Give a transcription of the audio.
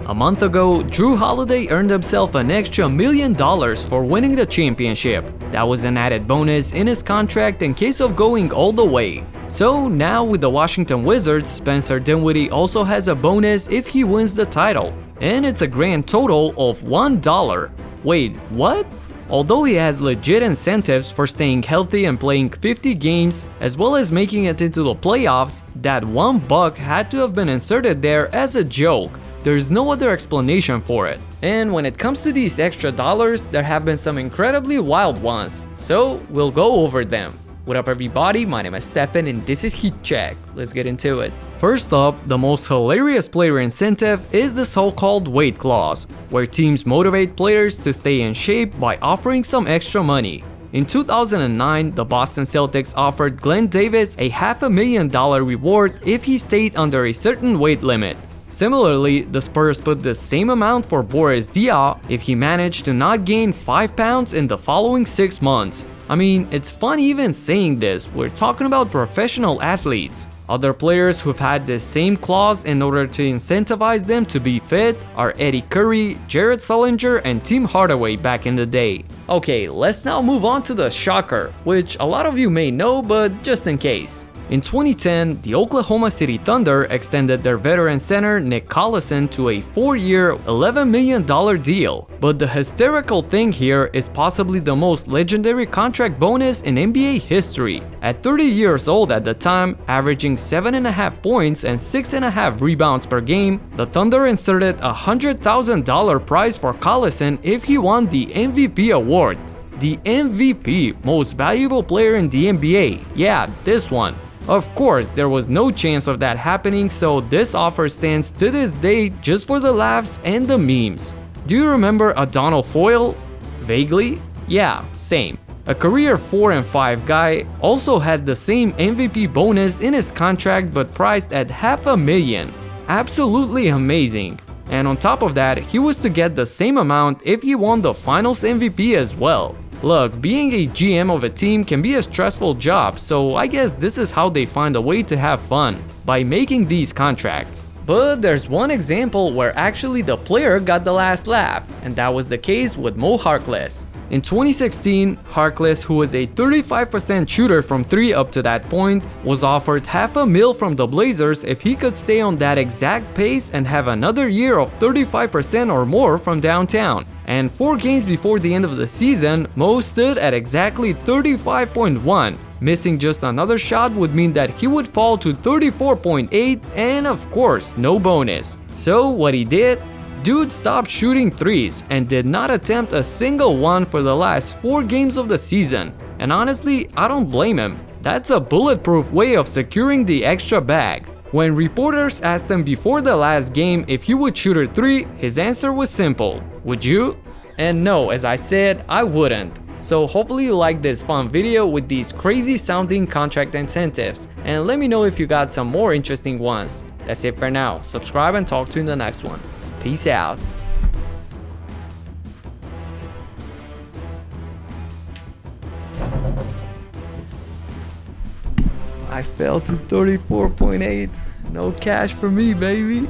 A month ago, Jrue Holiday earned himself an extra $1 million for winning the championship. That was an added bonus in his contract in case of going all the way. So now with the Washington Wizards, Spencer Dinwiddie also has a bonus if he wins the title. And it's a grand total of $1. Wait, what? Although he has legit incentives for staying healthy and playing 50 games, as well as making it into the playoffs, that $1 had to have been inserted there as a joke. There's no other explanation for it. And when it comes to these extra dollars, there have been some incredibly wild ones, so we'll go over them. What up everybody, my name is Stefan and this is Heat Check. Let's get into it. First up, the most hilarious player incentive is the so-called weight clause, where teams motivate players to stay in shape by offering some extra money. In 2009, the Boston Celtics offered Glenn Davis a $500,000 reward if he stayed under a certain weight limit. Similarly, the Spurs put the same amount for Boris Diaw if he managed to not gain 5 pounds in the following 6 months. I mean, it's fun even saying this, we're talking about professional athletes. Other players who've had the same clause in order to incentivize them to be fit are Eddie Curry, Jared Sullinger, and Tim Hardaway back in the day. Okay, let's now move on to the shocker, which a lot of you may know, but just in case. In 2010, the Oklahoma City Thunder extended their veteran center Nick Collison to a 4-year, $11 million deal. But the hysterical thing here is possibly the most legendary contract bonus in NBA history. At 30 years old at the time, averaging 7.5 points and 6.5 rebounds per game, the Thunder inserted a $100,000 prize for Collison if he won the MVP award. The MVP, most valuable player in the NBA. Yeah, this one. Of course, there was no chance of that happening, so this offer stands to this day just for the laughs and the memes. Do you remember a Donald Foyle? Vaguely? Yeah, same. A career 4 and 5 guy also had the same MVP bonus in his contract but priced at $500,000. Absolutely amazing. And on top of that, he was to get the same amount if he won the Finals MVP as well. Look, being a GM of a team can be a stressful job, so I guess this is how they find a way to have fun, by making these contracts. But there's one example where actually the player got the last laugh, and that was the case with Moe Harkless. In 2016, Harkless, who was a 35% shooter from 3 up to that point, was offered $500,000 from the Blazers if he could stay on that exact pace and have another year of 35% or more from downtown. And 4 games before the end of the season, Moe stood at exactly 35.1. Missing just another shot would mean that he would fall to 34.8 and of course no bonus. So what he did? Dude stopped shooting threes and did not attempt a single one for the last 4 games of the season. And honestly, I don't blame him. That's a bulletproof way of securing the extra bag. When reporters asked him before the last game if he would shoot a 3, his answer was simple. Would you? And no, as I said, I wouldn't. So hopefully you liked this fun video with these crazy sounding contract incentives, and let me know if you got some more interesting ones. That's it for now. Subscribe and talk to you in the next one. Peace out. I fell to 34.8. No cash for me, baby.